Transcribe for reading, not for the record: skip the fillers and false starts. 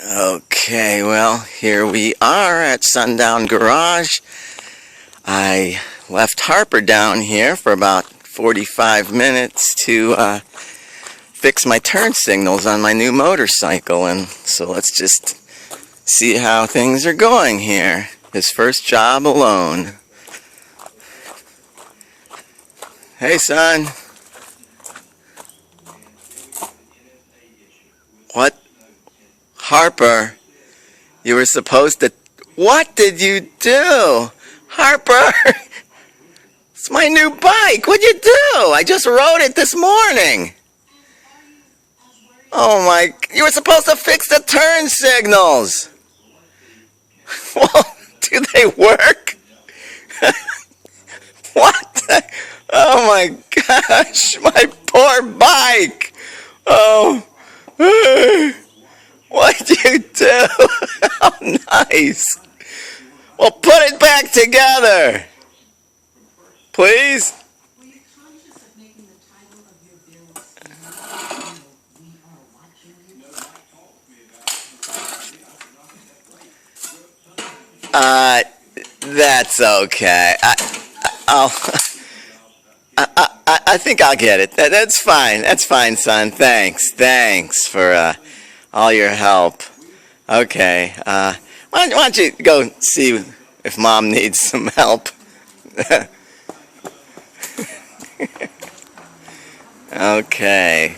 Okay, well, here we are at Sundown Garage. I left Harper down here for about 45 minutes to fix my turn signals on my new motorcycle, and so let's just see how things are going here. His first job alone. Hey, son. What? Harper, you were supposed to... What did you do? Harper, it's my new bike. What'd you do? I just rode it this morning. Oh my... You were supposed to fix the turn signals. Well, do they work? What? Oh my gosh, my poor bike. Oh... What'd you do? Oh, nice. Well, put it back together. Please? That's okay. I think I'll get it. That's fine. That's fine, son. Thanks for all your help. Okay. Why don't you go see if Mom needs some help? Okay.